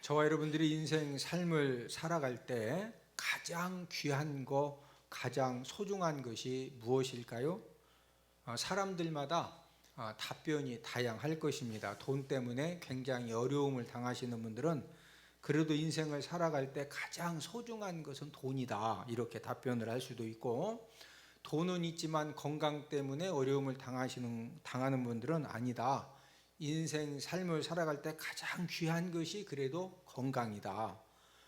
저와 여러분들이 인생 삶을 살아갈 때 가장 귀한 거, 가장 소중한 것이 무엇일까요? 사람들마다 답변이 다양할 것입니다. 돈 때문에 굉장히 어려움을 당하시는 분들은 그래도 인생을 살아갈 때 가장 소중한 것은 돈이다, 이렇게 답변을 할 수도 있고, 돈은 있지만 건강 때문에 어려움을 당하는 분들은 아니다, 인생 삶을 살아갈 때 가장 귀한 것이 그래도 건강이다.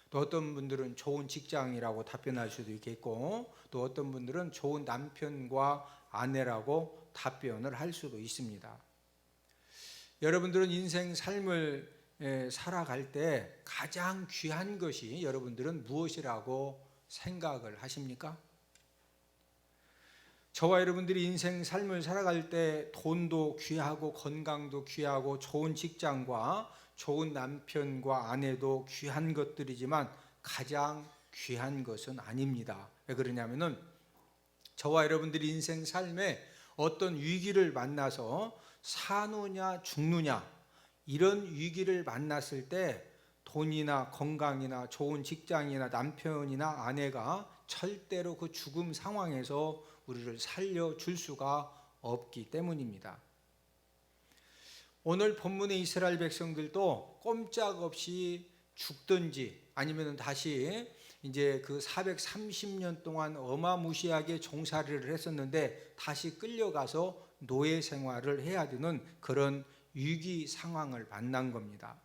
또 어떤 분들은 좋은 직장이라고 답변할 수도 있겠고, 또 어떤 분들은 좋은 남편과 아내라고 답변을 할 수도 있습니다. 여러분들은 인생 삶을 살아갈 때 가장 귀한 것이 여러분들은 무엇이라고 생각을 하십니까? 저와 여러분들이 인생 삶을 살아갈 때 돈도 귀하고 건강도 귀하고 좋은 직장과 좋은 남편과 아내도 귀한 것들이지만 가장 귀한 것은 아닙니다. 왜 그러냐면은 저와 여러분들이 인생 삶에 어떤 위기를 만나서 사느냐 죽느냐 이런 위기를 만났을 때 돈이나 건강이나 좋은 직장이나 남편이나 아내가 절대로 그 죽음 상황에서 우리를 살려줄 수가 없기 때문입니다. 오늘 본문의 이스라엘 백성들도 꼼짝없이 죽든지 아니면 다시 이제 그 430년 동안 어마무시하게 종살이를 했었는데 다시 끌려가서 노예 생활을 해야 되는 그런 위기 상황을 만난 겁니다.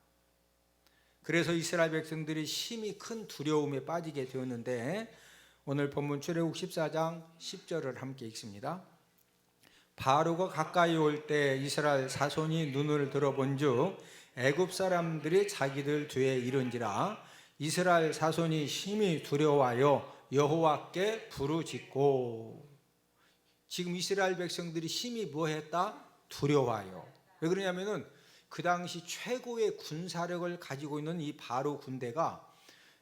그래서 이스라엘 백성들이 심히 큰 두려움에 빠지게 되었는데 오늘 본문 출애굽 14장 10절을 함께 읽습니다. 바로가 가까이 올 때 이스라엘 자손이 눈을 들어본즉 애굽 사람들이 자기들 뒤에 이른지라 이스라엘 자손이 심히 두려워하여 여호와께 부르짖고. 지금 이스라엘 백성들이 심히 뭐했다? 두려워하여. 왜 그러냐면은 그 당시 최고의 군사력을 가지고 있는 이 바로 군대가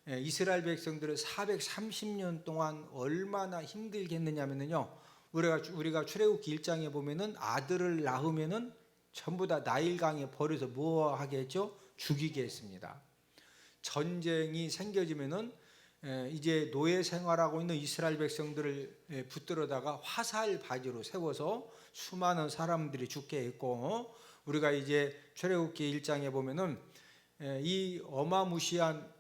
이스라엘 백성들을 430년 동안 얼마나 힘들겠느냐면요, 우리가 출애굽기 1장에 보면은 아들을 낳으면은 전부 다 나일강에 버려서 뭐 하겠죠? 죽이게 했습니다. 전쟁이 생겨지면은 이제 노예 생활하고 있는 이스라엘 백성들을 붙들어다가 화살 바지로 세워서 수많은 사람들이 죽게 했고, 우리가 이제 출애굽기 1장에 보면은 이 어마무시한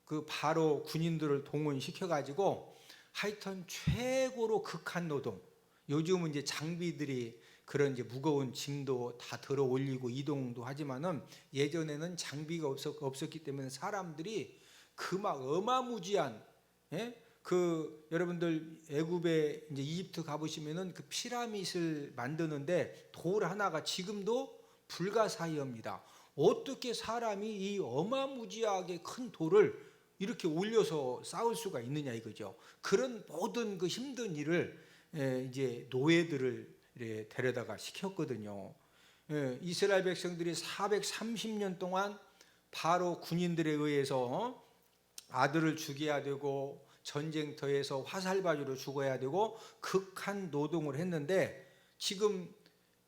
그 바로 군인들을 동원시켜 가지고 하여튼 최고로 극한 노동, 요즘은 이제 장비들이 그런 이제 무거운 짐도 다 들어 올리고 이동도 하지만은 예전에는 장비가 없었기 때문에 사람들이 그 막 어마무지한, 그 여러분들 애굽에 이제 이집트 가보시면은 그 피라밋을 만드는데 돌 하나가 지금도 불가사의합니다. 어떻게 사람이 이 어마무지하게 큰 돌을 이렇게 올려서 쌓을 수가 있느냐 이거죠. 그런 모든 그 힘든 일을 이제 노예들을 데려다가 시켰거든요. 이스라엘 백성들이 430년 동안 바로 군인들에 의해서 아들을 죽여야 되고 전쟁터에서 화살바지로 죽어야 되고 극한 노동을 했는데 지금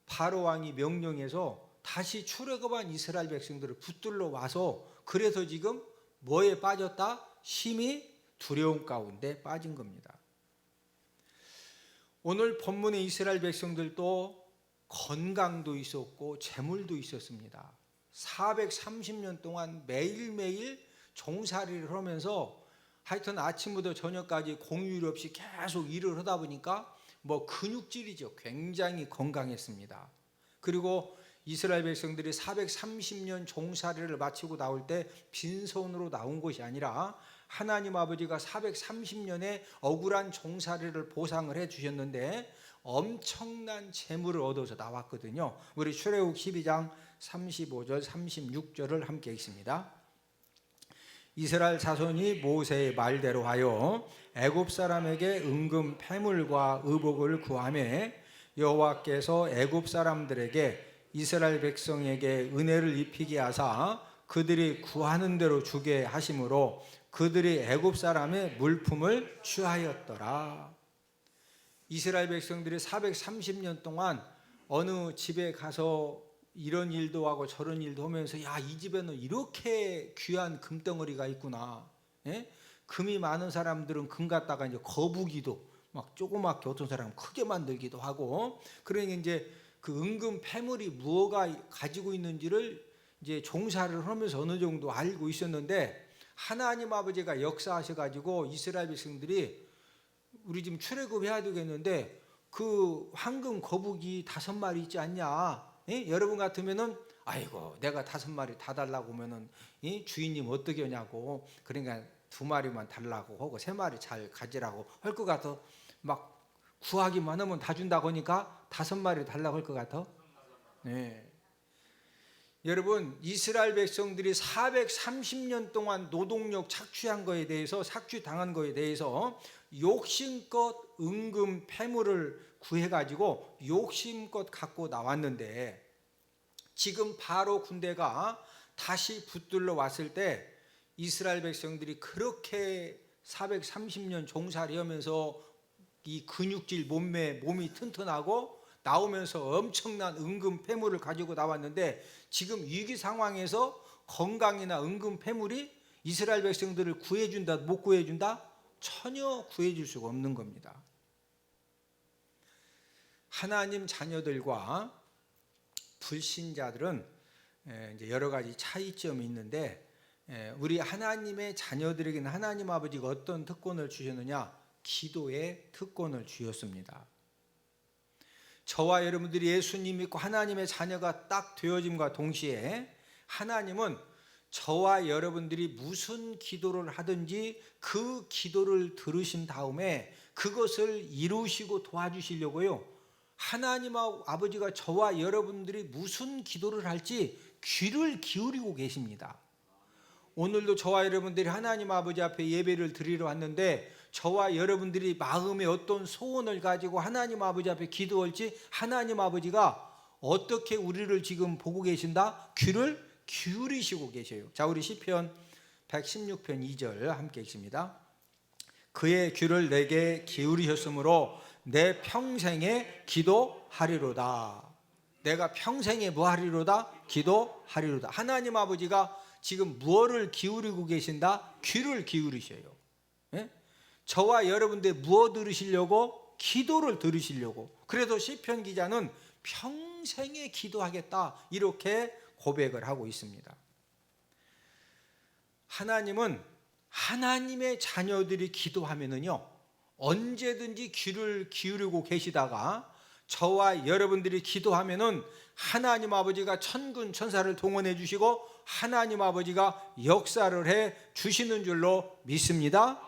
바로 왕이 명령해서 다시 출애굽한 이스라엘 백성들을 붙들러 와서 그래서 지금 뭐에 빠졌다? 심히 두려움 가운데 빠진 겁니다. 오늘 본문의 이스라엘 백성들도 건강도 있었고 재물도 있었습니다. 430년 동안 매일매일 종살이를 하면서 하여튼 아침부터 저녁까지 공휴일 없이 계속 일을 하다 보니까 뭐 근육질이죠. 굉장히 건강했습니다. 그리고 이스라엘 백성들이 430년 종살이를 마치고 나올 때 빈손으로 나온 것이 아니라 하나님 아버지가 430년의 억울한 종살이를 보상을 해 주셨는데 엄청난 재물을 얻어서 나왔거든요. 우리 출애굽 12장 35절 36절을 함께 읽습니다. 이스라엘 자손이 모세의 말대로 하여 애굽 사람에게 은금 패물과 의복을 구하며 여호와께서 애굽 사람들에게 이스라엘 백성에게 은혜를 입히게 하사 그들이 구하는 대로 주게 하심으로 그들이 애굽 사람의 물품을 취하였더라. 이스라엘 백성들이 430년 동안 어느 집에 가서 이런 일도 하고 저런 일도 하면서 야, 이 집에는 이렇게 귀한 금덩어리가 있구나. 예? 금이 많은 사람들은 금 갖다가 이제 거북이도 막 조그맣게, 어떤 사람은 크게 만들기도 하고, 그러니 이제 그 은금 패물이 무엇가 가지고 있는지를 이제 종사를 하면서 어느 정도 알고 있었는데, 하나님 아버지가 역사하셔가지고 이스라엘 백성들이 우리 지금 출애굽해야 되겠는데 그 황금 거북이 5마리 있지 않냐? 예? 여러분 같으면은 아이고 내가 5마리 다 달라고 하면은 주인님 어떻게 하냐고, 그러니까 2마리만 달라고 하고 3마리 잘 가지라고 할 것 같아. 막 구하기만 하면 다 준다고 하니까 5마리 달라고 할 것 같아. 네. 여러분, 이스라엘 백성들이 430년 동안 노동력 착취한 거에 대해서, 착취당한 거에 대해서 욕심껏 은금 패물을 구해가지고 욕심껏 갖고 나왔는데, 지금 바로 군대가 다시 붙들러 왔을 때 이스라엘 백성들이 그렇게 430년 종살이 하면서 이 근육질 몸이 튼튼하고 나오면서 엄청난 은금 패물을 가지고 나왔는데, 지금 위기 상황에서 건강이나 은금 패물이 이스라엘 백성들을 구해준다, 못 구해준다? 전혀 구해줄 수가 없는 겁니다. 하나님 자녀들과 불신자들은 이제 여러 가지 차이점이 있는데, 우리 하나님의 자녀들에게는 하나님 아버지가 어떤 특권을 주셨느냐? 기도의 특권을 주셨습니다. 저와 여러분들이 예수님 믿고 하나님의 자녀가 딱 되어짐과 동시에 하나님은 저와 여러분들이 무슨 기도를 하든지 그 기도를 들으신 다음에 그것을 이루시고 도와주시려고요, 하나님 아버지가 저와 여러분들이 무슨 기도를 할지 귀를 기울이고 계십니다. 오늘도 저와 여러분들이 하나님 아버지 앞에 예배를 드리러 왔는데, 저와 여러분들이 마음에 어떤 소원을 가지고 하나님 아버지 앞에 기도할지 하나님 아버지가 어떻게 우리를 지금 보고 계신다? 귀를 기울이시고 계셔요. 자, 우리 시편 116편 2절 함께 읽습니다. 그의 귀를 내게 기울이셨으므로 내 평생에 기도하리로다. 내가 평생에 뭐 하리로다? 기도하리로다. 하나님 아버지가 지금 무엇을 기울이고 계신다? 귀를 기울이셔요. 예? 저와 여러분들 무엇 들으시려고? 기도를 들으시려고. 그래서 시편 기자는 평생에 기도하겠다 이렇게 고백을 하고 있습니다. 하나님은 하나님의 자녀들이 기도하면은요, 언제든지 귀를 기울이고 계시다가 저와 여러분들이 기도하면은 하나님 아버지가 천군 천사를 동원해 주시고 하나님 아버지가 역사를 해 주시는 줄로 믿습니다.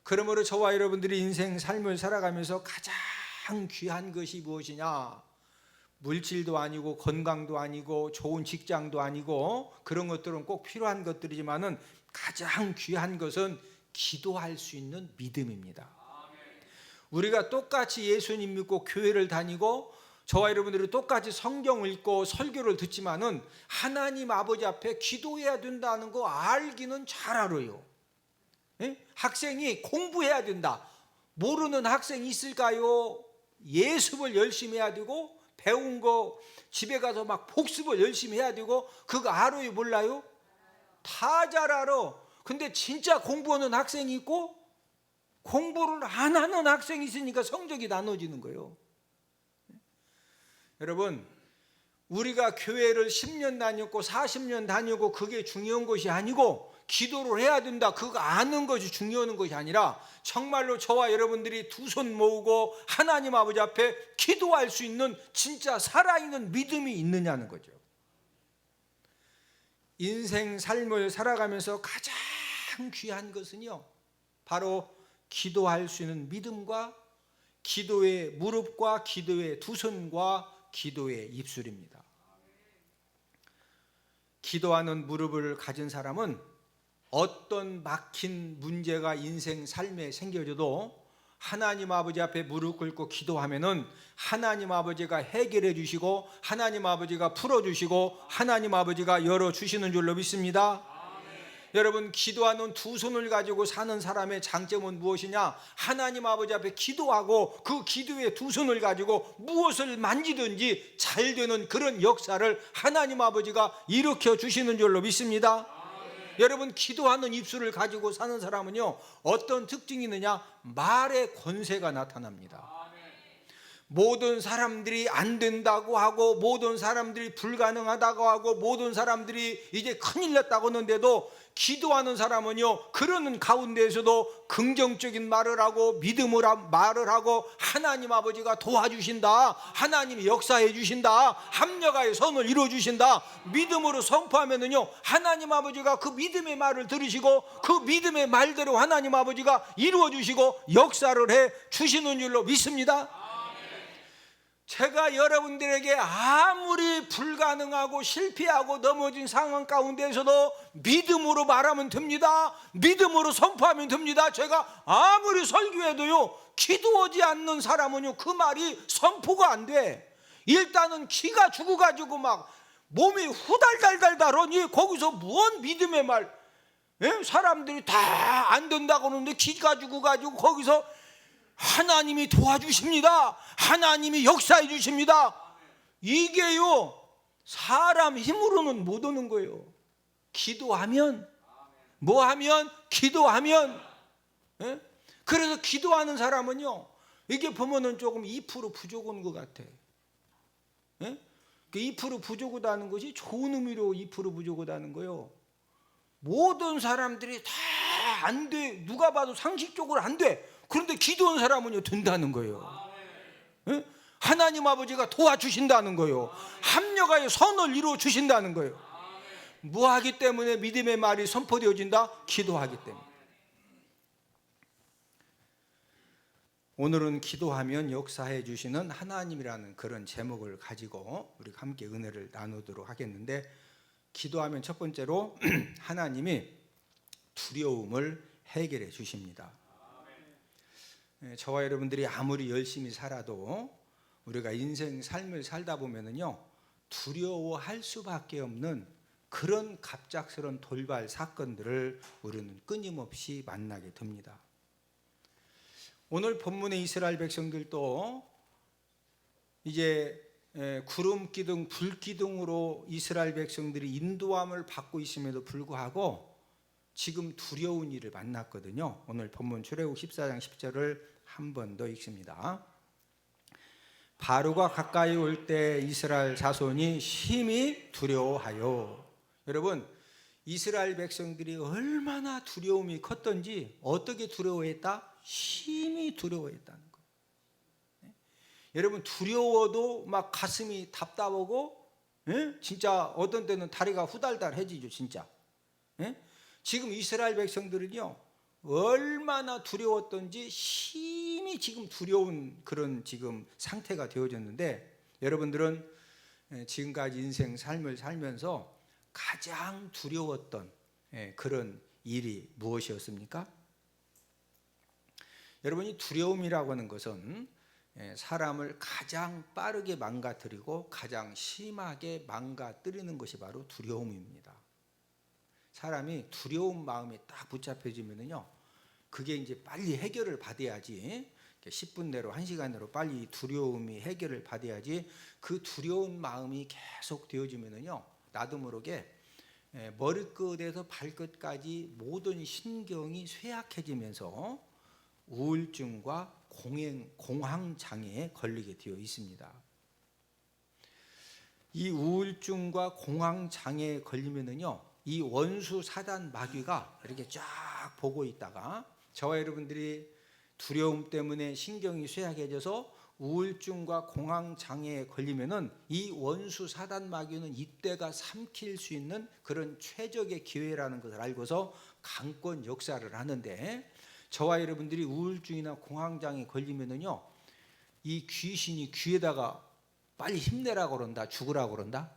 그러므로 저와 여러분들이 인생 삶을 살아가면서 가장 귀한 것이 무엇이냐? 물질도 아니고 건강도 아니고 좋은 직장도 아니고 그런 것들은 꼭 필요한 것들이지만은 가장 귀한 것은 기도할 수 있는 믿음입니다. 우리가 똑같이 예수님 믿고 교회를 다니고 저와 여러분들이 똑같이 성경을 읽고 설교를 듣지만은 하나님 아버지 앞에 기도해야 된다는 거 알기는 잘 알아요. 예? 학생이 공부해야 된다. 모르는 학생이 있을까요? 예습을 열심히 해야 되고 배운 거 집에 가서 막 복습을 열심히 해야 되고 그거 알아요? 몰라요? 다 잘 알아. 근데 진짜 공부하는 학생이 있고 공부를 안 하는 학생이 있으니까 성적이 나눠지는 거예요. 여러분, 우리가 교회를 10년 다녔고 40년 다니고 그게 중요한 것이 아니고 기도를 해야 된다 그거 아는 것이 중요한 것이 아니라 정말로 저와 여러분들이 두 손 모으고 하나님 아버지 앞에 기도할 수 있는 진짜 살아있는 믿음이 있느냐는 거죠. 인생 삶을 살아가면서 가장 귀한 것은요, 바로 기도할 수 있는 믿음과 기도의 무릎과 기도의 두 손과 기도의 입술입니다. 기도하는 무릎을 가진 사람은 어떤 막힌 문제가 인생 삶에 생겨져도 하나님 아버지 앞에 무릎 꿇고 기도하면은 하나님 아버지가 해결해 주시고 하나님 아버지가 풀어 주시고 하나님 아버지가 열어 주시는 줄로 믿습니다. 여러분, 기도하는 두 손을 가지고 사는 사람의 장점은 무엇이냐? 하나님 아버지 앞에 기도하고 그 기도의 두 손을 가지고 무엇을 만지든지 잘 되는 그런 역사를 하나님 아버지가 일으켜 주시는 줄로 믿습니다. 여러분, 기도하는 입술을 가지고 사는 사람은요, 어떤 특징이 있느냐? 말의 권세가 나타납니다. 모든 사람들이 안 된다고 하고, 모든 사람들이 불가능하다고 하고, 모든 사람들이 이제 큰일 났다고 하는데도 기도하는 사람은요, 그러는 가운데에서도 긍정적인 말을 하고 믿음으로 말을 하고, 하나님 아버지가 도와주신다, 하나님이 역사해 주신다, 합력하여 선을 이루어 주신다, 믿음으로 선포하면은요, 하나님 아버지가 그 믿음의 말을 들으시고 그 믿음의 말대로 하나님 아버지가 이루어 주시고 역사를 해 주시는 줄로 믿습니다. 제가 여러분들에게 아무리 불가능하고 실패하고 넘어진 상황 가운데에서도 믿음으로 말하면 됩니다. 믿음으로 선포하면 됩니다. 제가 아무리 설교해도요, 기도하지 않는 사람은요, 그 말이 선포가 안 돼. 일단은 기가 죽어가지고 막 몸이 후달달달달하니 거기서 무언 믿음의 말, 사람들이 다 안 된다고 하는데 기가 죽어가지고 거기서 하나님이 도와주십니다, 하나님이 역사해 주십니다, 이게요 사람 힘으로는 못 오는 거예요. 기도하면, 뭐하면? 기도하면. 그래서 기도하는 사람은요, 이게 보면은 조금 2% 부족한 것 같아. 그 2% 부족하다는 것이 좋은 의미로 2% 부족하다는 거예요. 모든 사람들이 다 안 돼, 누가 봐도 상식적으로 안 돼. 그런데 기도한 사람은요, 된다는 거예요. 하나님 아버지가 도와주신다는 거예요. 합력하여 선을 이루어 주신다는 거예요. 뭐하기 때문에 믿음의 말이 선포되어진다? 기도하기 때문에. 오늘은 기도하면 역사해 주시는 하나님이라는 그런 제목을 가지고 우리가 함께 은혜를 나누도록 하겠는데, 기도하면 첫 번째로 하나님이 두려움을 해결해 주십니다. 저와 여러분들이 아무리 열심히 살아도 우리가 인생 삶을 살다 보면은요, 두려워할 수밖에 없는 그런 갑작스러운 돌발 사건들을 우리는 끊임없이 만나게 됩니다. 오늘 본문의 이스라엘 백성들도 이제 구름 기둥, 불 기둥으로 이스라엘 백성들이 인도함을 받고 있음에도 불구하고 지금 두려운 일을 만났거든요. 오늘 본문 출애굽 14장 10절을 한 번 더 읽습니다. 바로가 가까이 올 때 이스라엘 자손이 심히 두려워하여. 여러분, 이스라엘 백성들이 얼마나 두려움이 컸던지, 어떻게 두려워했다? 심히 두려워했다는 거예요. 여러분, 두려워도 막 가슴이 답답하고, 진짜 어떤 때는 다리가 후달달해지죠, 진짜. 지금 이스라엘 백성들은요, 얼마나 두려웠던지 심히 지금 두려운 그런 지금 상태가 되어졌는데, 여러분들은 지금까지 인생 삶을 살면서 가장 두려웠던 그런 일이 무엇이었습니까? 여러분이 두려움이라고 하는 것은 사람을 가장 빠르게 망가뜨리고 가장 심하게 망가뜨리는 것이 바로 두려움입니다. 사람이 두려운 마음이 딱 붙잡혀지면은요, 그게 이제 빨리 해결을 받아야지, 10분 내로 1시간 내로 빨리 두려움이 해결을 받아야지, 그 두려운 마음이 계속 되어지면은요, 나도 모르게 머리끝에서 발끝까지 모든 신경이 쇠약해지면서 우울증과 공황장애에 걸리게 되어 있습니다. 이 우울증과 공황장애에 걸리면은요, 이 원수 사단 마귀가 이렇게 쫙 보고 있다가 저와 여러분들이 두려움 때문에 신경이 쇠약해져서 우울증과 공황장애에 걸리면은 이 원수 사단 마귀는 이때가 삼킬 수 있는 그런 최적의 기회라는 것을 알고서 강권 역사를 하는데, 저와 여러분들이 우울증이나 공황장애에 걸리면은요, 이 귀신이 귀에다가 빨리 힘내라고 그런다, 죽으라고 그런다.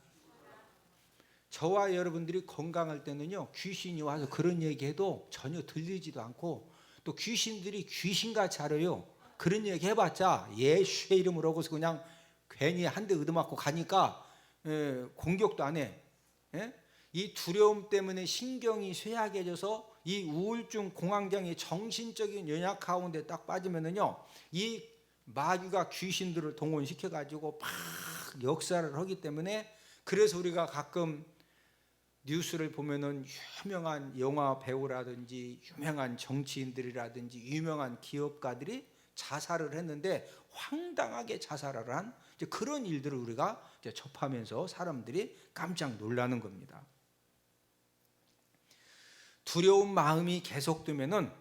저와 여러분들이 건강할 때는요, 귀신이 와서 그런 얘기해도 전혀 들리지도 않고, 또 귀신들이 귀신같이 알아요. 그런 얘기 해봤자 예수의 이름으로 하고서 그냥 괜히 한 대 얻어맞고 가니까 공격도 안 해. 이 두려움 때문에 신경이 쇠약해져서 이 우울증 공황장애 정신적인 연약 가운데 딱 빠지면은요, 이 마귀가 귀신들을 동원시켜 가지고 막 역사를 하기 때문에, 그래서 우리가 가끔 뉴스를 보면은 유명한 영화 배우라든지 유명한 정치인들이라든지 유명한 기업가들이 자살을 했는데 황당하게 자살을 한 그런 일들을 우리가 접하면서 사람들이 깜짝 놀라는 겁니다. 두려운 마음이 계속되면은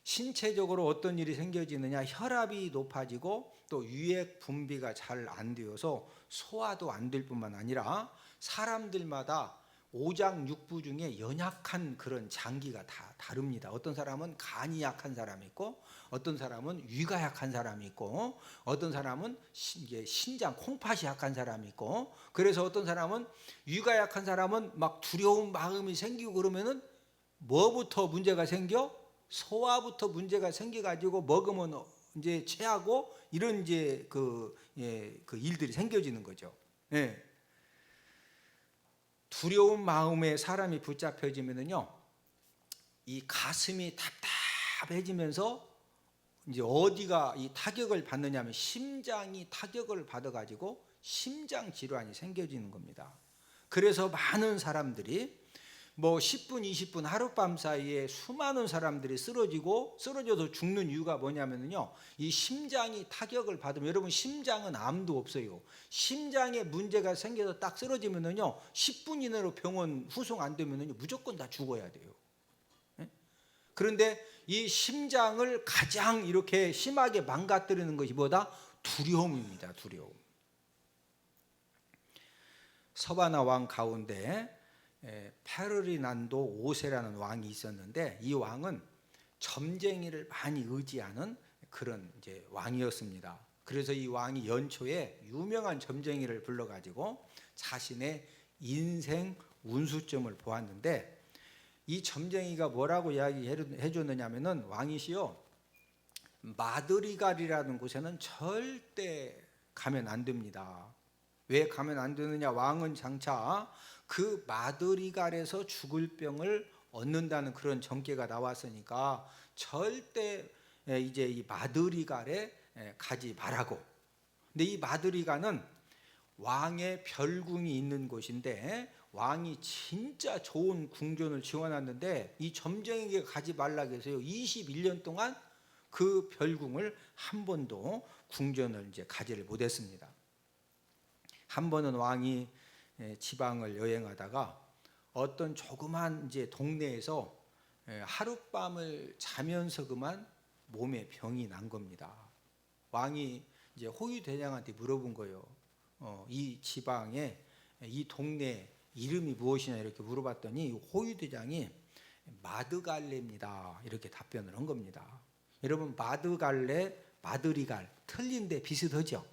신체적으로 어떤 일이 생겨지느냐, 혈압이 높아지고 또 유액 분비가 잘 안 되어서 소화도 안 될 뿐만 아니라 사람들마다 오장 육부 중에 연약한 그런 장기가 다 다릅니다. 어떤 사람은 간이 약한 사람이 있고, 어떤 사람은 위가 약한 사람이 있고, 어떤 사람은 신장 콩팥이 약한 사람이 있고, 그래서 어떤 사람은 위가 약한 사람은 막 두려운 마음이 생기고 그러면은 뭐부터 문제가 생겨? 소화부터 문제가 생겨가지고 먹으면 이제 체하고 이런 이제 그 일들이 생겨지는 거죠. 예. 두려운 마음에 사람이 붙잡혀지면은요, 이 가슴이 답답해지면서 이제 어디가 이 타격을 받느냐면 심장이 타격을 받아가지고 심장 질환이 생겨지는 겁니다. 그래서 많은 사람들이 뭐 10분, 20분 하룻밤 사이에 수많은 사람들이 쓰러져서 죽는 이유가 뭐냐면요, 이 심장이 타격을 받으면, 여러분 심장은 암도 없어요. 심장에 문제가 생겨서 딱 쓰러지면요 10분 이내로 병원 후송 안 되면요 무조건 다 죽어야 돼요. 그런데 이 심장을 가장 이렇게 심하게 망가뜨리는 것이 뭐다? 두려움입니다. 두려움. 서바나 왕 가운데 페르디난도 5세라는 왕이 있었는데, 이 왕은 점쟁이를 많이 의지하는 그런 이제 왕이었습니다. 그래서 이 왕이 연초에 유명한 점쟁이를 불러가지고 자신의 인생 운수점을 보았는데, 이 점쟁이가 뭐라고 이야기해 줬느냐면은, 왕이시여, 마드리갈이라는 곳에는 절대 가면 안 됩니다. 왜 가면 안 되느냐? 왕은 장차 그 마드리갈에서 죽을 병을 얻는다는 그런 전개가 나왔으니까 절대 이제 이 마드리갈에 가지 말라고. 근데 이 마드리갈은 왕의 별궁이 있는 곳인데, 왕이 진짜 좋은 궁전을 지어놨는데 이 점쟁이에게 가지 말라고 해서요 21년 동안 그 별궁을 한 번도 궁전을 이제 가지를 못했습니다. 한 번은 왕이 지방을 여행하다가 어떤 조그만 이제 동네에서 하룻밤을 자면서 그만 몸에 병이 난 겁니다. 왕이 이제 호위대장한테 물어본 거예요. 이 지방에 이 동네 이름이 무엇이냐 이렇게 물어봤더니 호위대장이 마드갈레입니다 이렇게 답변을 한 겁니다. 여러분, 마드갈레, 마드리갈 틀린데 비슷하죠?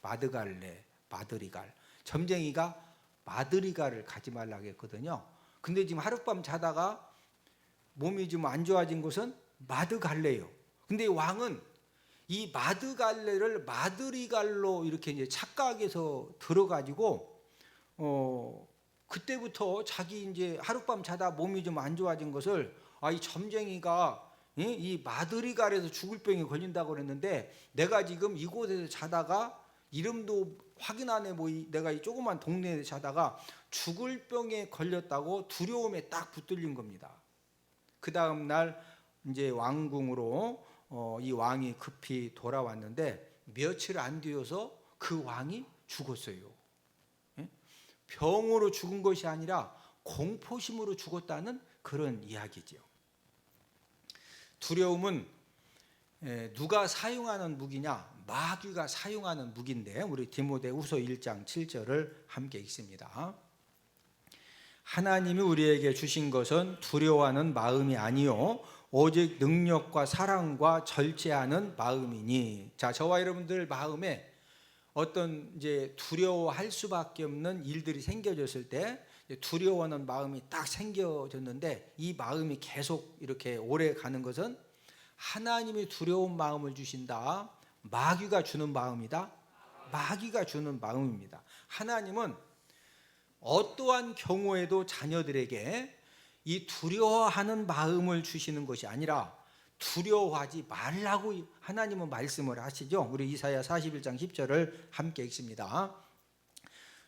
마드갈레, 마드리갈. 점쟁이가 마드리갈을 가지 말라고 했거든요. 근데 지금 하룻밤 자다가 몸이 좀 안 좋아진 곳은 마드갈레예요. 근데 왕은 이 마드갈레를 마드리갈로 이렇게 이제 착각해서 들어가지고 그때부터 자기 이제 하룻밤 자다 몸이 좀 안 좋아진 것을 이 점쟁이가 이 마드리갈에서 죽을 병이 걸린다고 그랬는데, 내가 지금 이곳에서 자다가 이름도 확인 안 해 내가 이 조그만 동네에 자다가 죽을 병에 걸렸다고 두려움에 딱 붙들린 겁니다. 그 다음 날 이제 왕궁으로 이 왕이 급히 돌아왔는데 며칠 안 되어서 그 왕이 죽었어요. 병으로 죽은 것이 아니라 공포심으로 죽었다는 그런 이야기죠. 두려움은 누가 사용하는 무기냐? 마귀가 사용하는 무기인데, 우리 디모데후서 1장 7절을 함께 읽습니다. 하나님이 우리에게 주신 것은 두려워하는 마음이 아니요 오직 능력과 사랑과 절제하는 마음이니. 자, 저와 여러분들 마음에 어떤 이제 두려워할 수밖에 없는 일들이 생겨졌을 때, 두려워하는 마음이 딱 생겨졌는데 이 마음이 계속 이렇게 오래 가는 것은 하나님이 두려운 마음을 주신다, 마귀가 주는 마음이다? 마귀가 주는 마음입니다. 하나님은 어떠한 경우에도 자녀들에게 이 두려워하는 마음을 주시는 것이 아니라 두려워하지 말라고 하나님은 말씀을 하시죠. 우리 이사야 41장 10절을 함께 읽습니다.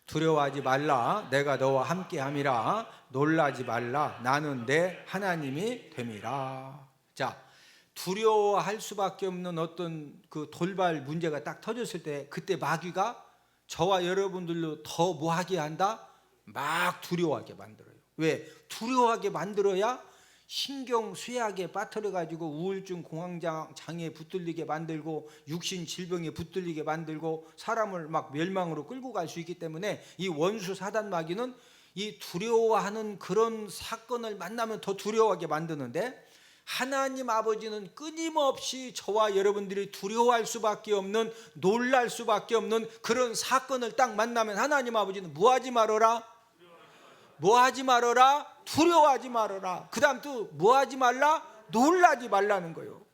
두려워하지 말라, 내가 너와 함께함이라. 놀라지 말라, 나는 내 하나님이 됨이라. 자, 두려워할 수밖에 없는 어떤 그 돌발 문제가 딱 터졌을 때, 그때 마귀가 저와 여러분들로 더 뭐하게 한다? 막 두려워하게 만들어요. 왜? 두려워하게 만들어야 신경 쇠약에 빠뜨려 가지고 우울증 공황장애에 붙들리게 만들고 육신 질병에 붙들리게 만들고 사람을 막 멸망으로 끌고 갈 수 있기 때문에 이 원수 사단 마귀는 이 두려워하는 그런 사건을 만나면 더 두려워하게 만드는데, 하나님 아버지는 끊임없이 저와 여러분들이 두려워할 수밖에 없는, 놀랄 수밖에 없는 그런 사건을 딱 만나면 하나님 아버지는 뭐하지 말아라? 뭐하지 말아라? 두려워하지 말아라. 그 다음 또 뭐하지 말라? 놀라지 말라는 거예요.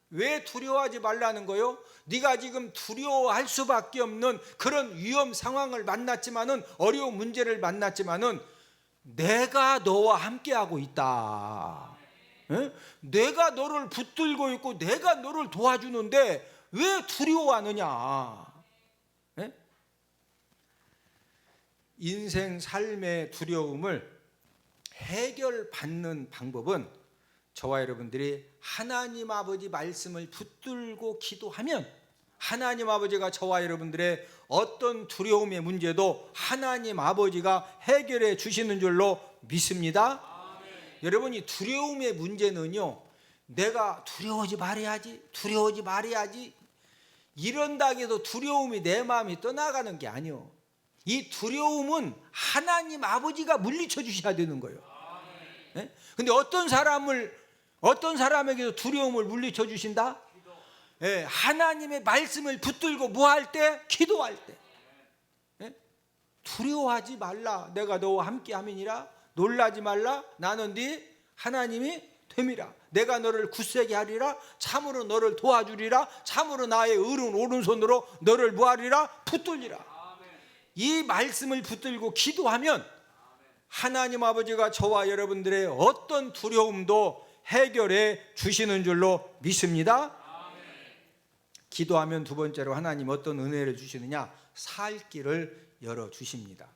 왜 두려워하지 말라는 거예요? 네가 지금 두려워할 수밖에 없는 그런 위험 상황을 만났지만은, 어려운 문제를 만났지만은 내가 너와 함께하고 있다. 에? 내가 너를 붙들고 있고 내가 너를 도와주는데 왜 두려워하느냐? 에? 인생 삶의 두려움을 해결받는 방법은 저와 여러분들이 하나님 아버지 말씀을 붙들고 기도하면 하나님 아버지가 저와 여러분들의 어떤 두려움의 문제도 하나님 아버지가 해결해 주시는 줄로 믿습니다. 여러분이 두려움의 문제는요, 내가 두려워하지 말아야지 이런다 해도 두려움이 내 마음이 떠나가는 게 아니요, 이 두려움은 하나님 아버지가 물리쳐 주셔야 되는 거예요. 네? 근데 어떤 사람에게도 두려움을 물리쳐 주신다? 네, 하나님의 말씀을 붙들고 뭐 할 때? 기도할 때. 네? 두려워하지 말라, 내가 너와 함께 함이니라. 놀라지 말라, 나는 네 하나님이 됨이라. 내가 너를 굳세게 하리라. 참으로 너를 도와주리라. 참으로 나의 의로운 오른손으로 너를 뭐하리라? 붙들리라. 이 말씀을 붙들고 기도하면 하나님 아버지가 저와 여러분들의 어떤 두려움도 해결해 주시는 줄로 믿습니다. 기도하면 두 번째로 하나님 어떤 은혜를 주시느냐? 살 길을 열어주십니다.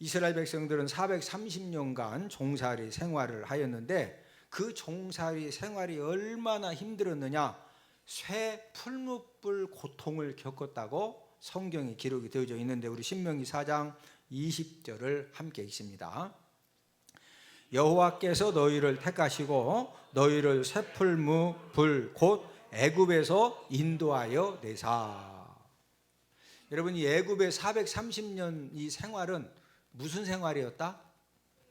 이스라엘 백성들은 430년간 종살이 생활을 하였는데, 그 종살이 생활이 얼마나 힘들었느냐? 쇠 풀무불 고통을 겪었다고 성경에 기록이 되어져 있는데, 우리 신명기 4장 20절을 함께 읽습니다. 여호와께서 너희를 택하시고 너희를 쇠풀무 불 곧 애굽에서 인도하여 내사. 여러분, 이 애굽의 430년 이 생활은 무슨 생활이었다?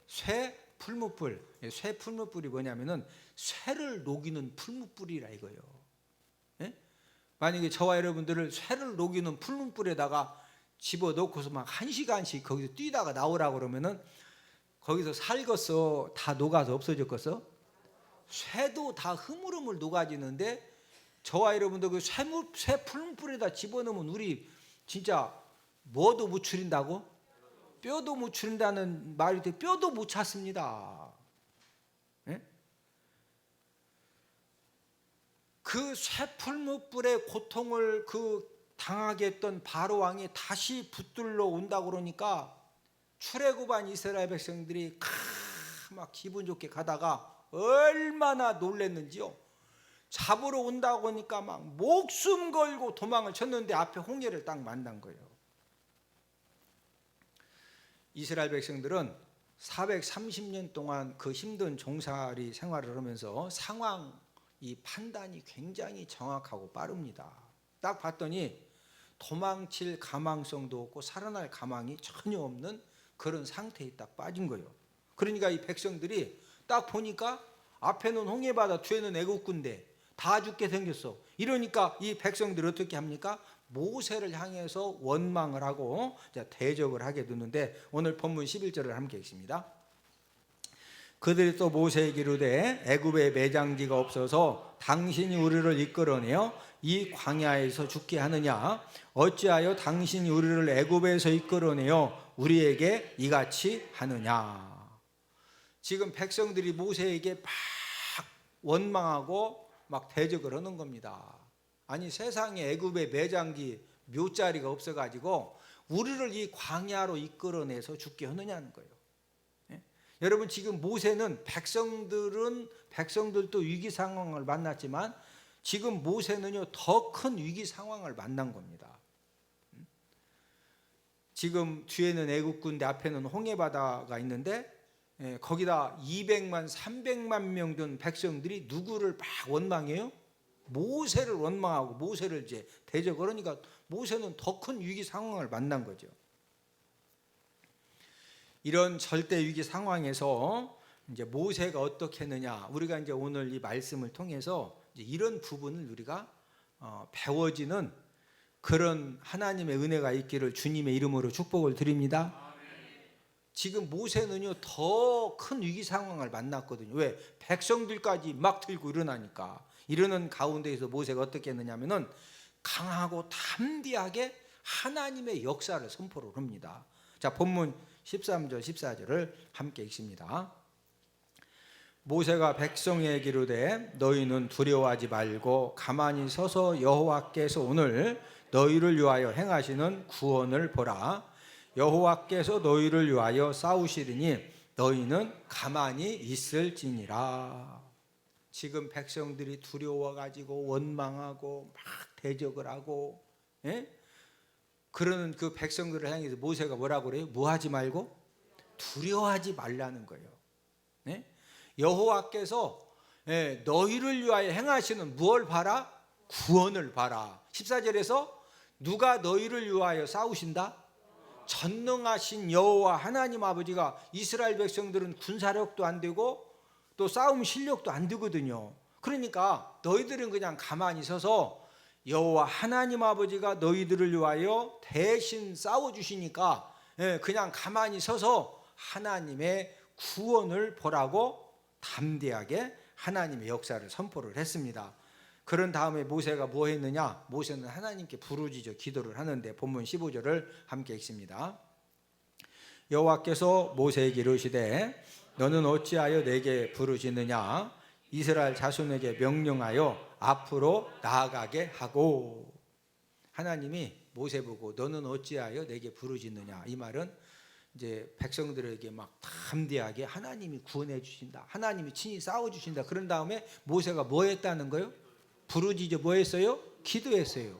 쇠 풀무불. 쇠 풀무불이 뭐냐면은 쇠를 녹이는 풀무불이라 이거예요. 예? 만약에 저와 여러분들을 쇠를 녹이는 풀무불에다가 집어넣고서 막 1시간씩 거기서 뛰다가 나오라 그러면은 거기서 살겠어? 다 녹아서 없어졌겠어? 쇠도 다 흐물흐물 녹아지는데, 저와 여러분들 그 쇠 풀무불에다 집어넣으면 우리 진짜 뭐도 못 추린다고? 뼈도 못 추린다는 말이 돼. 뼈도 못 찾습니다. 예? 그 쇠풀무불의 고통을 당하게 했던 바로 왕이 다시 붙들러 온다고 그러니까 출애굽한 이스라엘 백성들이 막 기분 좋게 가다가 얼마나 놀랬는지요. 잡으러 온다고 하니까 막 목숨 걸고 도망을 쳤는데 앞에 홍해를 딱 만난 거예요. 이스라엘 백성들은 430년 동안 그 힘든 종살이 생활을 하면서 상황 이 판단이 굉장히 정확하고 빠릅니다. 딱 봤더니 도망칠 가망성도 없고 살아날 가망이 전혀 없는 그런 상태에 딱 빠진 거예요. 그러니까 이 백성들이 딱 보니까 앞에는 홍해바다, 뒤에는 애국군대, 다 죽게 생겼어. 이러니까 이 백성들이 어떻게 합니까? 모세를 향해서 원망을 하고 대적을 하게 되는데, 오늘 본문 11절을 함께 읽습니다. 그들이 또 모세에게 이르되 애굽에 매장지가 없어서 당신이 우리를 이끌어내어 이 광야에서 죽게 하느냐? 어찌하여 당신이 우리를 애굽에서 이끌어내어 우리에게 이같이 하느냐? 지금 백성들이 모세에게 막 원망하고 막 대적을 하는 겁니다. 아니 세상에 애굽에 매장기 묘자리가 없어가지고 우리를 이 광야로 이끌어내서 죽게 하느냐는 거예요. 예? 여러분 지금 모세는 백성들도 위기 상황을 만났지만 지금 모세는요 더 큰 위기 상황을 만난 겁니다. 지금 뒤에는 애국군대 앞에는 홍해바다가 있는데 거기다 200만 300만 명 된 백성들이 누구를 막 원망해요? 모세를 원망하고 모세를 이제 대적. 그러니까 모세는 더 큰 위기 상황을 만난 거죠. 이런 절대 위기 상황에서 이제 모세가 어떻게 했느냐? 우리가 이제 오늘 이 말씀을 통해서 이제 이런 부분을 우리가 배워지는 그런 하나님의 은혜가 있기를 주님의 이름으로 축복을 드립니다. 지금 모세는요 더 큰 위기 상황을 만났거든요. 왜? 백성들까지 막 들고 일어나니까. 이러는 가운데에서 모세가 어떻게 했느냐면은 강하고 담대하게 하나님의 역사를 선포를 합니다. 자, 본문 13절 14절을 함께 읽습니다. 모세가 백성에게 이르되 너희는 두려워하지 말고 가만히 서서 여호와께서 오늘 너희를 위하여 행하시는 구원을 보라. 여호와께서 너희를 위하여 싸우시리니 너희는 가만히 있을지니라. 지금 백성들이 두려워가지고 원망하고 막 대적을 하고 그러는 그 백성들을 향해서 모세가 뭐라고 그래요? 뭐 하지 말고? 두려워하지 말라는 거예요. 여호와께서 너희를 위하여 행하시는 무엇을 봐라? 구원을 봐라. 14절에서 누가 너희를 위하여 싸우신다? 전능하신 여호와 하나님 아버지가. 이스라엘 백성들은 군사력도 안 되고 또 싸움 실력도 안 되거든요. 그러니까 너희들은 그냥 가만히 서서 여호와 하나님 아버지가 너희들을 위하여 대신 싸워주시니까 그냥 가만히 서서 하나님의 구원을 보라고 담대하게 하나님의 역사를 선포를 했습니다. 그런 다음에 모세가 뭐 했느냐? 모세는 하나님께 부르짖어 기도를 하는데 본문 15절을 함께 읽습니다. 여호와께서 모세에게 이르시되 너는 어찌하여 내게 부르짖느냐? 이스라엘 자손에게 명령하여 앞으로 나아가게 하고. 하나님이 모세 보고 너는 어찌하여 내게 부르짖느냐? 이 말은 이제 백성들에게 막 담대하게 하나님이 구원해 주신다. 하나님이 친히 싸워 주신다. 그런 다음에 모세가 뭐 했다는 거예요? 부르짖어 뭐 했어요? 기도했어요.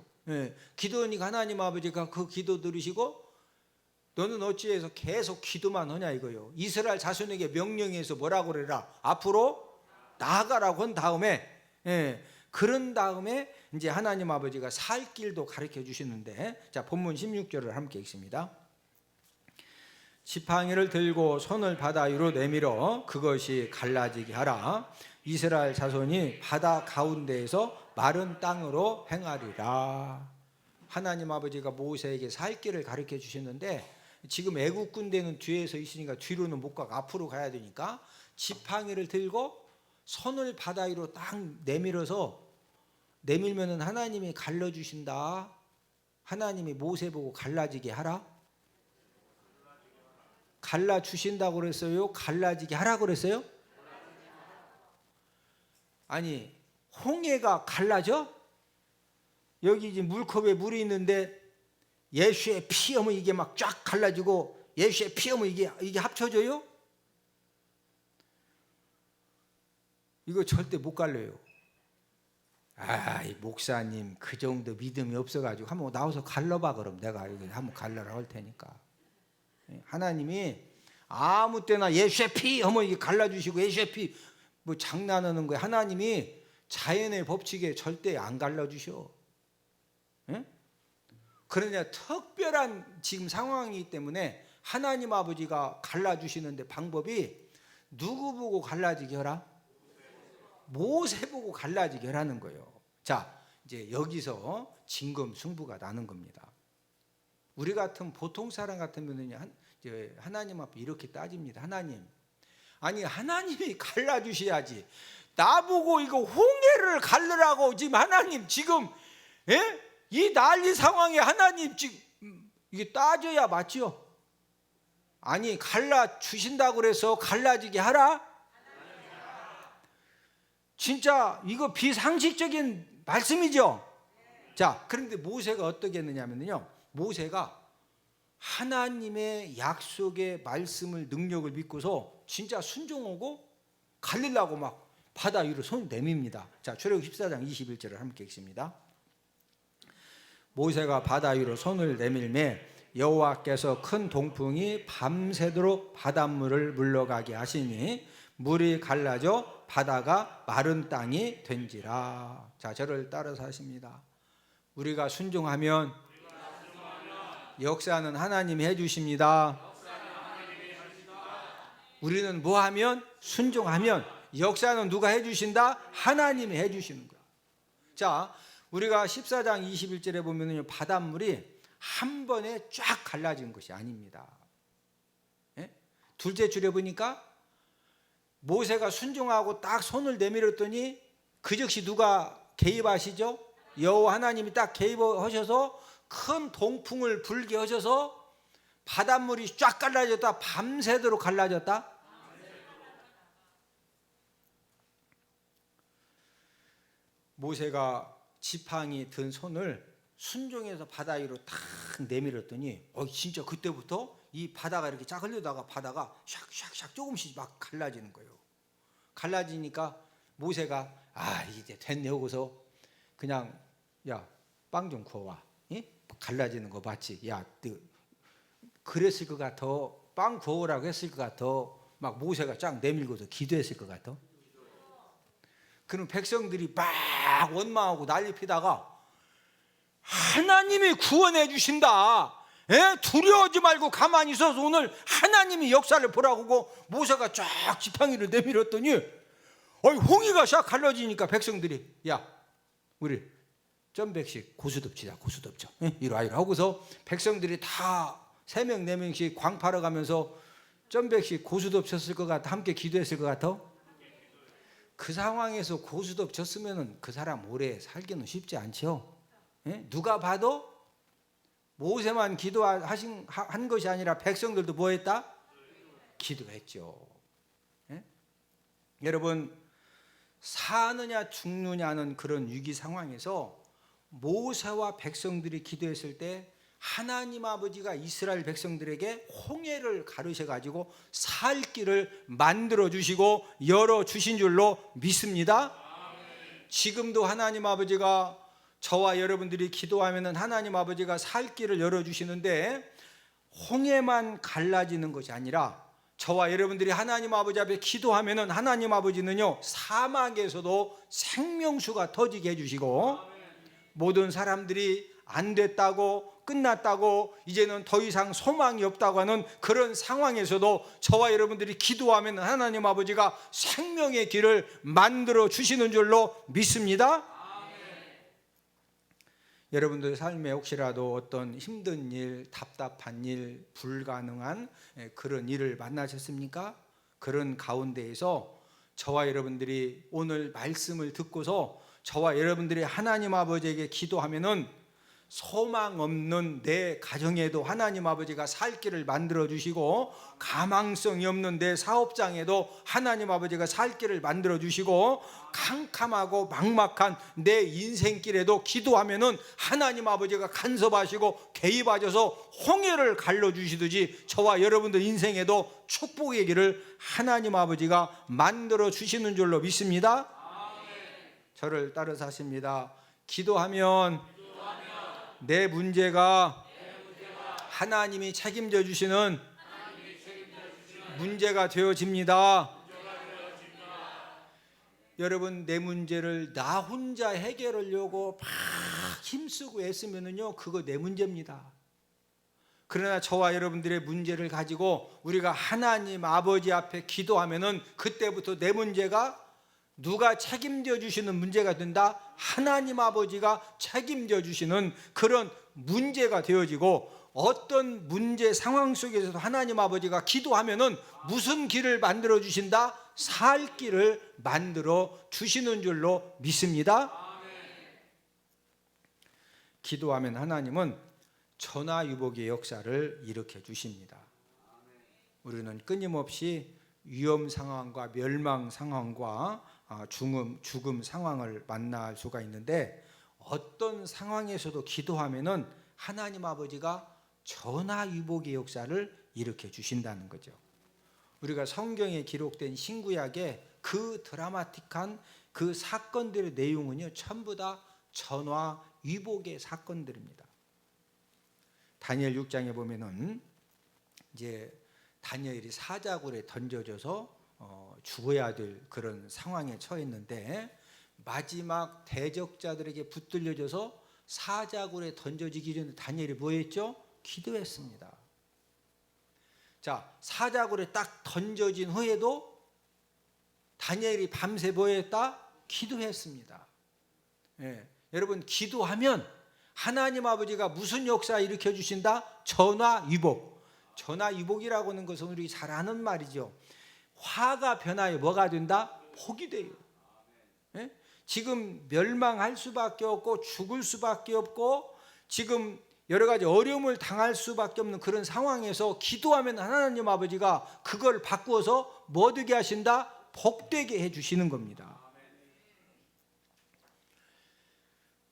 기도하니까 하나님 아버지가 그 기도 들으시고 너는 어찌해서 계속 기도만 하냐 이거요. 이스라엘 자손에게 명령해서 뭐라고 그래라? 앞으로 나아가라고 한 다음에 그런 다음에 이제 하나님 아버지가 살 길도 가르쳐 주시는데, 자 본문 16절을 함께 읽습니다. 지팡이를 들고 손을 바다 위로 내밀어 그것이 갈라지게 하라. 이스라엘 자손이 바다 가운데에서 마른 땅으로 행하리라. 하나님 아버지가 모세에게 살 길을 가르쳐 주시는데 지금 애국 군대는 뒤에서 있으니까 뒤로는 못 가고 앞으로 가야 되니까 지팡이를 들고 손을 바다 위로 딱 내밀어서 내밀면은 하나님이 갈라 주신다. 하나님이 모세 보고 갈라지게 하라. 갈라 주신다고 그랬어요? 갈라지게 하라고 그랬어요? 아니 홍해가 갈라져? 여기 지금 물컵에 물이 있는데 예수의 피 하면 이게 막 쫙 갈라지고 예수의 피 하면 이게 합쳐져요? 이거 절대 못 갈려요. 이 목사님 그 정도 믿음이 없어가지고 한번 나와서 갈라봐. 그럼 내가 여기 한번 갈라라 할 테니까. 하나님이 아무 때나 예수의 피 하면 이게 갈라주시고 예수의 피 뭐 장난하는 거예요. 하나님이 자연의 법칙에 절대 안 갈라주셔. 그러냐 특별한 지금 상황이기 때문에 하나님 아버지가 갈라주시는데 방법이 누구 보고 갈라지게 하라? 모세 보고 갈라지게 하라는 거예요. 자 이제 여기서 진검승부가 나는 겁니다. 우리 같은 보통 사람 같으면 하나님 앞에 이렇게 따집니다. 하나님, 아니 하나님이 갈라주셔야지 나보고 이거 홍해를 갈르라고 지금 하나님 지금 예? 이 난리 상황에 하나님 지금 이게 따져야 맞죠? 아니 갈라 주신다고 그래서 갈라지게 하라? 진짜 이거 비상식적인 말씀이죠. 자, 그런데 모세가 어떻게 했느냐면요, 모세가 하나님의 약속의 말씀을 능력을 믿고서 진짜 순종하고 갈리려고 막 바다 위로 손을 내밉니다. 자, 출애굽 14장 21절을 함께 읽습니다. 모세가 바다 위로 손을 내밀매 여호와께서 큰 동풍이 밤새도록 바닷물을 물러가게 하시니 물이 갈라져 바다가 마른 땅이 된지라. 자, 저를 따라서 하십니다. 우리가 순종하면 역사는 하나님이 해주십니다. 우리는 뭐하면? 순종하면 역사는 누가 해주신다? 하나님이 해주시는 거야. 자, 우리가 14장 21절에 보면요, 바닷물이 한 번에 쫙 갈라진 것이 아닙니다. 예? 둘째 줄에 보니까 모세가 순종하고 딱 손을 내밀었더니 그 즉시 누가 개입하시죠? 여호와 하나님이 딱 개입하셔서 큰 동풍을 불게 하셔서 바닷물이 쫙 갈라졌다. 밤새도록 갈라졌다. 모세가 지팡이 든 손을 순종해서 바다 위로 탁 내밀었더니 진짜 그때부터 이 바다가 이렇게 쫙 흘려다가 바다가 샥샥샥 조금씩 막 갈라지는 거예요. 갈라지니까 모세가 이제 됐네 하고서 그냥 야, 빵 좀 구워와. 예? 갈라지는 거 봤지? 야, 그랬을 것 같아. 빵 구워오라고 했을 것 같아. 막 모세가 쫙 내밀고서 기도했을 것 같아. 그럼 백성들이 막 원망하고 난리 피다가 하나님이 구원해 주신다. 예? 두려워하지 말고 가만히 있어서 오늘 하나님이 역사를 보라고 모세가 쫙 지팡이를 내밀었더니 홍이가 샥 갈라지니까 백성들이 야, 우리 점백씩 고수덮치자. 고수덮쳐. 이리 와 하고서 백성들이 다 3명 4명씩 광파러 가면서 점백씩 고수덮쳤을 것 같아. 함께 기도했을 것 같아. 그 상황에서 고수덮쳤으면 그 사람 오래 살기는 쉽지 않죠. 누가 봐도 모세만 한 것이 아니라 백성들도 뭐 했다? 기도했죠. 여러분, 사느냐 죽느냐는 그런 위기 상황에서 모세와 백성들이 기도했을 때 하나님 아버지가 이스라엘 백성들에게 홍해를 가르쳐 가지고 살 길을 만들어 주시고 열어 주신 줄로 믿습니다. 지금도 하나님 아버지가 저와 여러분들이 기도하면 하나님 아버지가 살 길을 열어 주시는데 홍해만 갈라지는 것이 아니라 저와 여러분들이 하나님 아버지 앞에 기도하면 하나님 아버지는요, 사막에서도 생명수가 터지게 해주시고 모든 사람들이 안 됐다고 끝났다고 이제는 더 이상 소망이 없다고 하는 그런 상황에서도 저와 여러분들이 기도하면 하나님 아버지가 생명의 길을 만들어 주시는 줄로 믿습니다. 여러분들 삶에 혹시라도 어떤 힘든 일, 답답한 일, 불가능한 그런 일을 만나셨습니까? 그런 가운데에서 저와 여러분들이 오늘 말씀을 듣고서 저와 여러분들이 하나님 아버지에게 기도하면은 소망 없는 내 가정에도 하나님 아버지가 살 길을 만들어 주시고 가망성이 없는 내 사업장에도 하나님 아버지가 살 길을 만들어 주시고 캄캄하고 막막한 내 인생길에도 기도하면은 하나님 아버지가 간섭하시고 개입하셔서 홍해를 갈라 주시듯이 저와 여러분들 인생에도 축복의 길을 하나님 아버지가 만들어 주시는 줄로 믿습니다. 저를 따라서 하십니다. 기도하면 내 문제가 하나님이 책임져 주시는 문제가 되어집니다. 여러분, 내 문제를 나 혼자 해결하려고 막 힘쓰고 애쓰면은요, 그거 내 문제입니다. 그러나 저와 여러분들의 문제를 가지고 우리가 하나님 아버지 앞에 기도하면은 그때부터 내 문제가 누가 책임져 주시는 문제가 된다? 하나님 아버지가 책임져 주시는 그런 문제가 되어지고 어떤 문제 상황 속에서도 하나님 아버지가 기도하면은 무슨 길을 만들어 주신다? 살 길을 만들어 주시는 줄로 믿습니다. 기도하면 하나님은 천하유복의 역사를 일으켜 주십니다. 우리는 끊임없이 위험 상황과 멸망 상황과 죽음 상황을 만날 수가 있는데, 어떤 상황에서도 기도하면은 하나님 아버지가 천하유복의 역사를 일으켜 주신다는 거죠. 우리가 성경에 기록된 신구약의 그 드라마틱한 그 사건들의 내용은요, 전부 다 천하유복의 사건들입니다. 다니엘 6장에 보면은 이제 다니엘이 사자굴에 던져져서 죽어야 될 그런 상황에 처했는데, 마지막 대적자들에게 붙들려져서 사자굴에 던져지기 전에 다니엘이 뭐 했죠? 기도했습니다. 자, 사자굴에 딱 던져진 후에도 다니엘이 밤새 뭐 했다? 기도했습니다. 예, 여러분, 기도하면 하나님 아버지가 무슨 역사 일으켜 주신다? 천하유복. 천하유복이라고 하는 것은 우리 잘 아는 말이죠. 화가 변하여 뭐가 된다? 복이 돼요. 예? 지금 멸망할 수밖에 없고 죽을 수밖에 없고 지금 여러 가지 어려움을 당할 수밖에 없는 그런 상황에서 기도하면 하나님 아버지가 그걸 바꾸어서 뭐 되게 하신다? 복되게 해주시는 겁니다.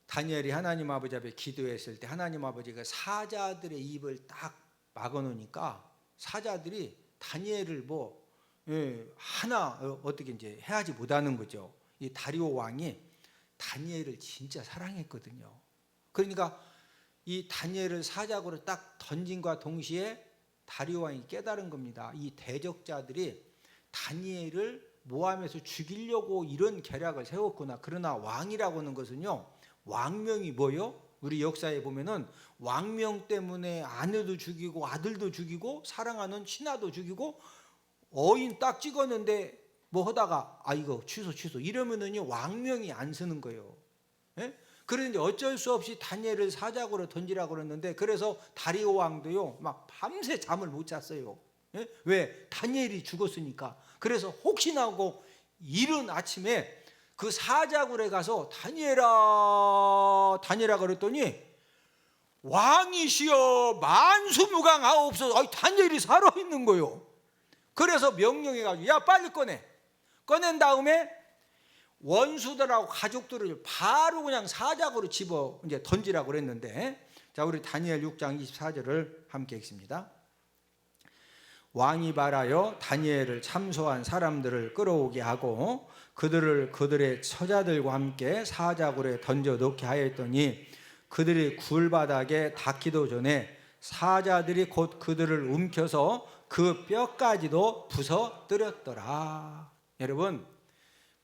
다니엘이 하나님 아버지 앞에 기도했을 때 하나님 아버지가 사자들의 입을 딱 막아놓으니까 사자들이 다니엘을 하나 어떻게 이제 해하지 못하는 거죠. 이 다리오 왕이 다니엘을 진짜 사랑했거든요. 그러니까 이 다니엘을 사자굴에 딱 던진과 동시에 다리오 왕이 깨달은 겁니다. 이 대적자들이 다니엘을 모함해서 죽이려고 이런 계략을 세웠구나. 그러나 왕이라고 하는 것은요, 왕명이 뭐요? 우리 역사에 보면은 왕명 때문에 아내도 죽이고 아들도 죽이고 사랑하는 신하도 죽이고 어인 딱 찍었는데 뭐 하다가 이거 취소 이러면은요 왕명이 안 쓰는 거예요. 예? 그런데 어쩔 수 없이 다니엘을 사자굴에 던지라고 그랬는데, 그래서 다리오 왕도요 막 밤새 잠을 못 잤어요. 예? 왜? 다니엘이 죽었으니까. 그래서 혹시나 하고 이른 아침에 그 사자굴에 가서 다니엘아 그랬더니 왕이시여 만수무강하옵소서. 다니엘이 살아있는 거예요. 그래서 명령해가지고 야 빨리 꺼낸 다음에 원수들하고 가족들을 바로 그냥 사자굴로 집어 이제 던지라고 그랬는데, 자 우리 다니엘 6장 24절을 함께 읽습니다. 왕이 바라여 다니엘을 참소한 사람들을 끌어오게 하고 그들의 처자들과 함께 사자굴에 던져 넣게 하였더니 그들이 굴바닥에 닿기도 전에 사자들이 곧 그들을 움켜서 그 뼈까지도 부서뜨렸더라. 여러분,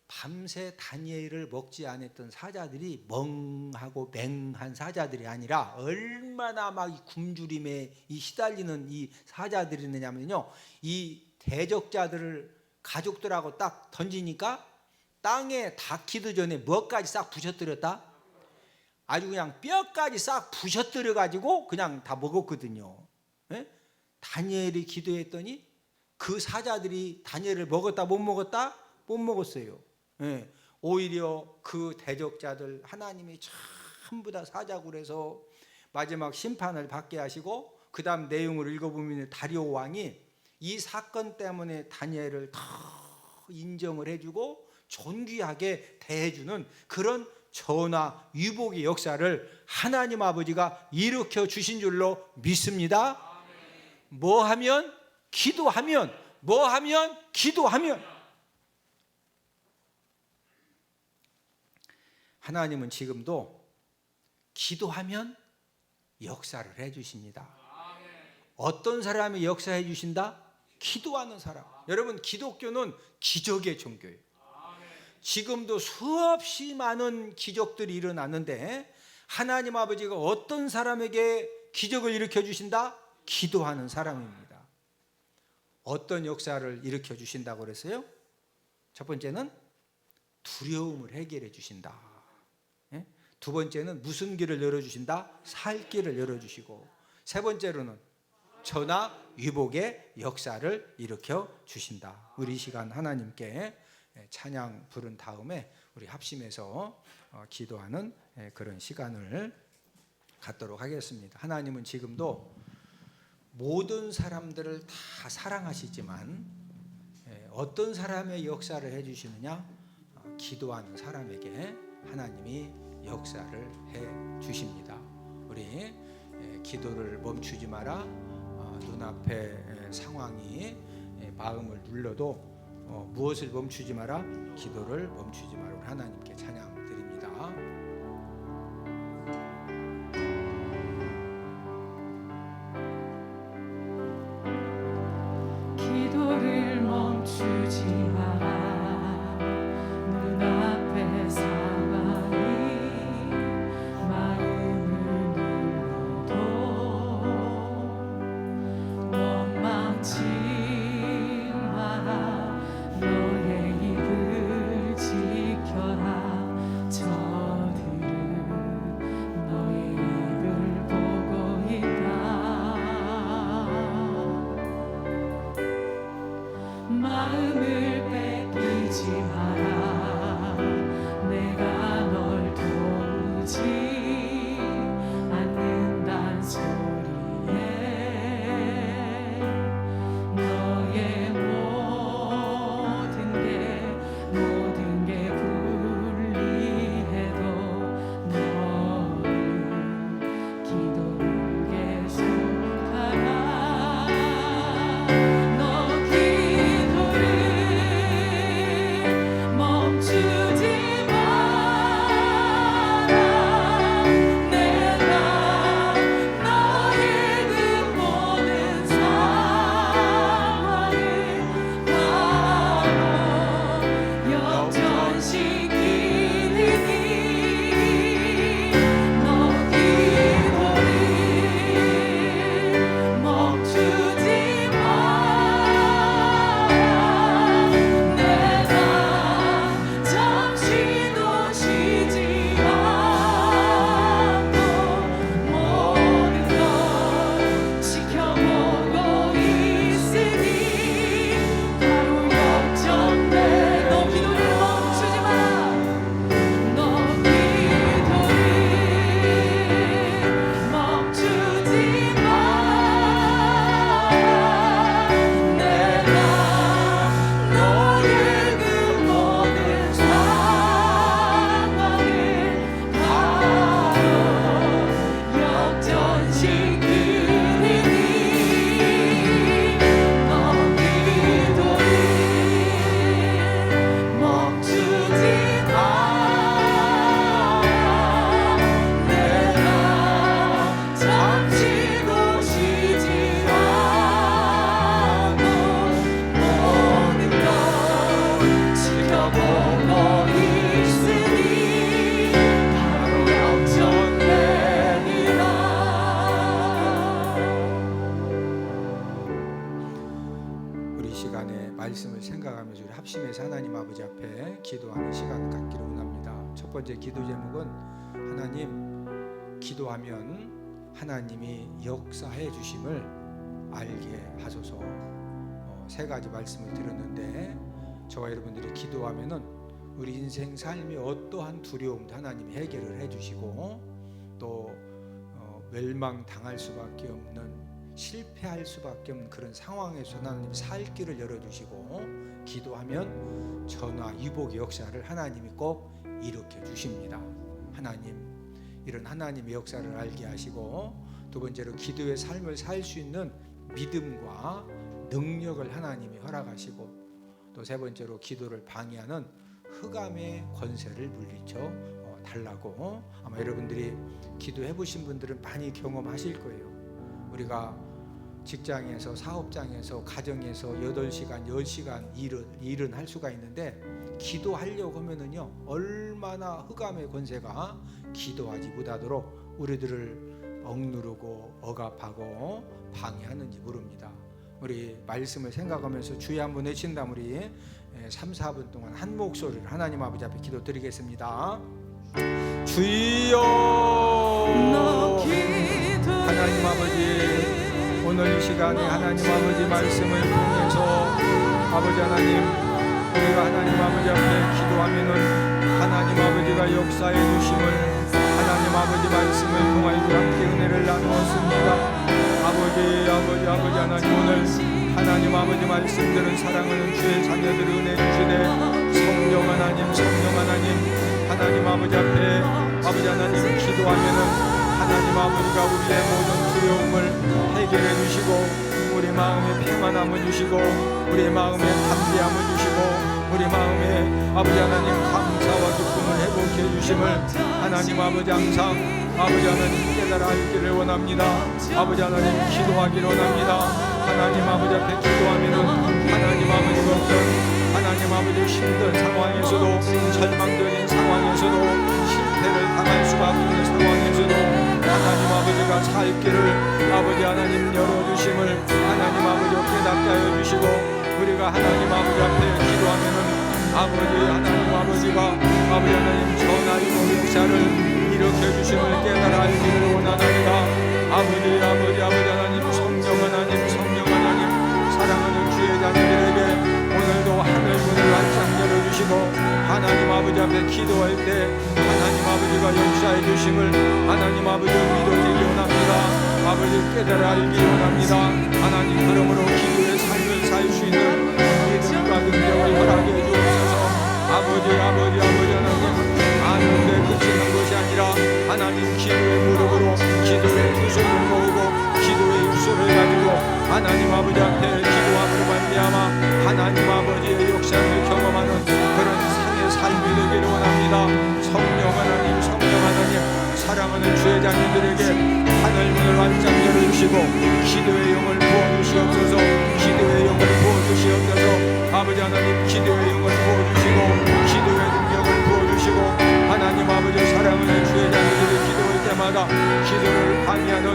밤새 다니엘을 먹지 않았던 사자들이 멍하고 맹한 사자들이 아니라 얼마나 막 이 굶주림에 시달리는 이 사자들이 있느냐면요, 이 대적자들을 가족들하고 딱 던지니까 땅에 닿기도 전에 뭐까지 싹 부셔뜨렸다? 아주 그냥 뼈까지 싹 부셔뜨려 가지고 그냥 다 먹었거든요. 예? 다니엘이 기도했더니 그 사자들이 다니엘을 먹었다 못 먹었다? 못 먹었어요. 예. 오히려 그 대적자들 하나님이 전부 다 사자굴에서 마지막 심판을 받게 하시고, 그 다음 내용을 읽어보면 다리오 왕이 이 사건 때문에 다니엘을 더 인정을 해주고 존귀하게 대해주는 그런 천하유복의 역사를 하나님 아버지가 일으켜 주신 줄로 믿습니다. 뭐 하면? 기도하면. 뭐 하면? 기도하면. 하나님은 지금도 기도하면 역사를 해주십니다. 어떤 사람이 역사해 주신다? 기도하는 사람. 여러분, 기독교는 기적의 종교예요. 지금도 수없이 많은 기적들이 일어나는데 하나님 아버지가 어떤 사람에게 기적을 일으켜 주신다? 기도하는 사람입니다. 어떤 역사를 일으켜 주신다고 그랬어요? 첫 번째는 두려움을 해결해 주신다. 두 번째는 무슨 길을 열어주신다? 살 길을 열어주시고, 세 번째로는 천하유복의 역사를 일으켜 주신다. 우리 시간 하나님께 찬양 부른 다음에 우리 합심해서 기도하는 그런 시간을 갖도록 하겠습니다. 하나님은 지금도 모든 사람들을 다 사랑하시지만 어떤 사람의 역사를 해주시느냐? 기도하는 사람에게 하나님이 역사를 해주십니다. 우리 기도를 멈추지 마라. 눈앞에 상황이 마음을 눌러도 무엇을 멈추지 마라? 기도를 멈추지 마라. 하나님께 찬양 드립니다. 기도를 멈추지 마라. 눈앞에 상황이 마음을 눌러도 원망치 마라. 너의 입을 지켜라. 저들은 너의 입을 보고 있다. 마음을 뺏기지 마라. 내가 널 도우지 않는단 소리에 너의 모든 게 불리해도 너는 기도를 계속하라. 너 기도를 멈추지 마라. 내가 너의 그 모든 상황을 바로 역전시키리니 너 기도를 멈추지 마라. 내가 잠시도 쉬지 않고 모든 걸 지켜보고 있으니 바로 역전돼. 너 기도를 멈추지 마라. 너 기도를 멈추지 마라. 내가 너의 그 모든 상황을 바로 역전시키리니 너 기도를 멈추지 마라. 내가 잠시도 쉬지 않고 모든 걸 지켜보고 있으니 바로 역전되리라. 우리 이 시간에 말씀을 생각하면서 우리 합심해서 하나님 아버지 앞에 기도하는 시간을 갖기를 원합니다. 첫 번째 기도 제목은 하나님, 기도하면 하나님이 역사해 주심을 알게 하소서. 세 가지 말씀을 드렸는데 저와 여러분들이 기도하면은 우리 인생 삶이 어떠한 두려움도 하나님이 해결을 해주시고 또 멸망당할 수밖에 없는, 실패할 수밖에 없는 그런 상황에서 하나님이 살 길을 열어주시고, 기도하면 전화 위복의 역사를 하나님이 꼭 일으켜 주십니다. 하나님, 이런 하나님의 역사를 알게 하시고, 두 번째로 기도의 삶을 살 수 있는 믿음과 능력을 하나님이 허락하시고, 또 세 번째로 기도를 방해하는 흑암의 권세를 물리쳐 달라고. 아마 여러분들이 기도해 보신 분들은 많이 경험하실 거예요. 우리가 직장에서, 사업장에서, 가정에서 8시간, 10시간 일은 할 수가 있는데, 기도하려고 하면은요, 얼마나 흑암의 권세가 기도하지 못하도록 우리들을 억누르고 억압하고 방해하는지 모릅니다. 우리 말씀을 생각하면서 주여 한번 외친다면 우리 3, 4분 동안 한 목소리를 하나님 아버지 앞에 기도드리겠습니다. 주여, 하나님 아버지, 오늘 이 시간에 하나님 아버지 말씀을 통해서 아버지 하나님, 우리가 하나님 아버지 앞에 기도하면은 하나님 아버지가 역사해 주심을 하나님 아버지 말씀을 통하여 함께 은혜를 나누었습니다. 아버지 하나님, 오늘 하나님 아버지 말씀들은 사랑하는 주의 자녀들 은혜 주시되 성령 하나님 하나님 아버지 앞에 아버지 하나님 기도하면은 하나님 아버지가 우리의 모든 두려움을 해결해 주시고 우리 마음에 평안함을 주시고 우리 마음에 담대함을 주시고 우리 마음에 아버지 하나님 감사와 기쁨을 회복해 주심을 하나님 아버지 항상 아버지 하나님 깨달아 알기를 원합니다. 아버지 하나님 기도하기를 원합니다. 하나님 아버지 앞에 기도하면은 하나님 아버지가 어떤 하나님 아버지 힘든 상황에서도 절망적인 상황에서도 실패를 당할 수밖에 없는 상황에서도 하나님 아버지가 살 길을 아버지 하나님 열어주심을 하나님 아버지 깨닫게 하여 주시고 우리가 하나님 아버지 앞에 기도하면은 아버지 하나님 아버지가 아버지 하나님 전하이고 역사를 일으켜 주심을 깨달아 알기를 원하나이다. 아버지 하나님 성령 하나님 사랑하는 주의 자녀들에게 오늘도 하늘 문을 활짝 열어주시고 하나님 아버지 앞에 기도할 때 하나님 아버지가 역사해 주심을 하나님 아버지 믿어지기 원합니다. 아버지 깨달아 알기 원합니다. 하나님 그러므로 기도의 삶을 살 수 있는 믿음과 능력을 허락해 주옵소서. 아버지 하나님 아는데 그치는 것이 아니라 하나님 기도의 무릎으로 기도의 두 손을 모으고 기도의 입술을 가지고 하나님 아버지 앞에 기도함으로 말미암아 하나님 아버지의 역사를 경험하는 그런 상의 삶이 되기를 원합니다. 성령 하나님 사랑하는 주의 자녀들에게 하늘 문을 활짝 열어주시고 기도의 영을 부어주시옵소서. 기도의 영을 부어주시옵소서. 아버지 하나님 기도의 영을 부어주시고 기도의 능력을 부어주시고 하나님 아버지 사랑하는 주의 자녀들이 기도할 때마다 기도를 방해하는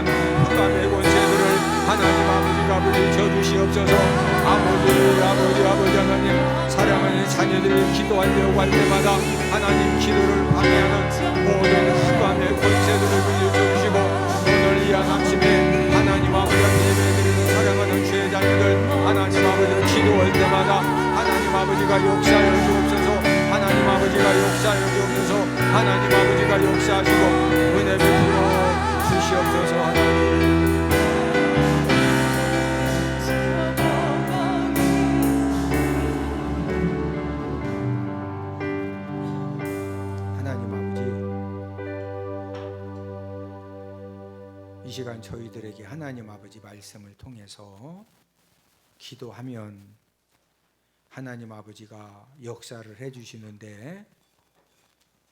흑암의 권세들을 하나님 아버지가 물리쳐 주시옵소서. 아버지 하나님 사랑하는 자녀들이 기도하려고 할 때마다 하나님 기도를 방해하는 모든 흑암의 권세들을 물리쳐 주시고 오늘 이 아침에 하나님 아버지 예배드리는 사랑하는 주의 자녀들 하나님 아버지 기도할 때마다 하나님 아버지가 역사하여 주옵소서. 하나님 아버지가 역사하여 주옵소서. 하나님 아버지가 역사하시고 은혜 베풀어 주시옵소서. 하나님 아버지 이 시간 저희들에게 하나님 아버지 말씀을 통해서 기도하면 하나님 아버지가 역사를 해주시는데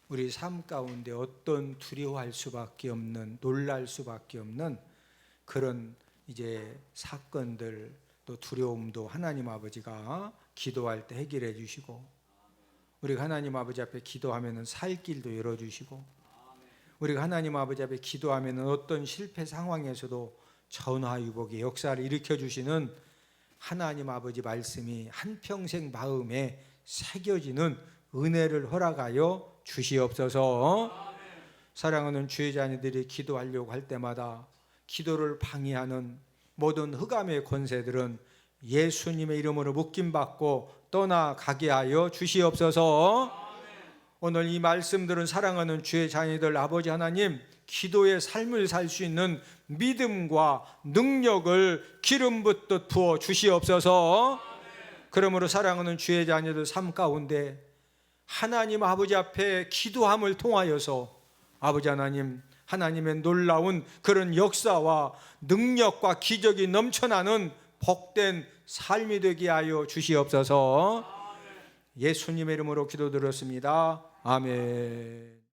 우리 삶 가운데 어떤 두려워할 수밖에 없는 놀랄 수밖에 없는 그런 이제 사건들 또 두려움도 하나님 아버지가 기도할 때 해결해 주시고 우리가 하나님 아버지 앞에 기도하면 살 길도 열어주시고 우리가 하나님 아버지 앞에 기도하면 어떤 실패 상황에서도 전화위복의 역사를 일으켜 주시는 하나님 아버지 말씀이 한평생 마음에 새겨지는 은혜를 허락하여 주시옵소서. 사랑하는 주의 자녀들이 기도하려고 할 때마다 기도를 방해하는 모든 흑암의 권세들은 예수님의 이름으로 묶임받고 떠나가게 하여 주시옵소서. 오늘 이 말씀들은 사랑하는 주의 자녀들 아버지 하나님 기도의 삶을 살 수 있는 믿음과 능력을 기름 붓듯 부어 주시옵소서. 그러므로 사랑하는 주의 자녀들 삶 가운데 하나님 아버지 앞에 기도함을 통하여서 아버지 하나님 하나님의 놀라운 그런 역사와 능력과 기적이 넘쳐나는 복된 삶이 되게 하여 주시옵소서. 예수님의 이름으로 기도드렸습니다. 아멘.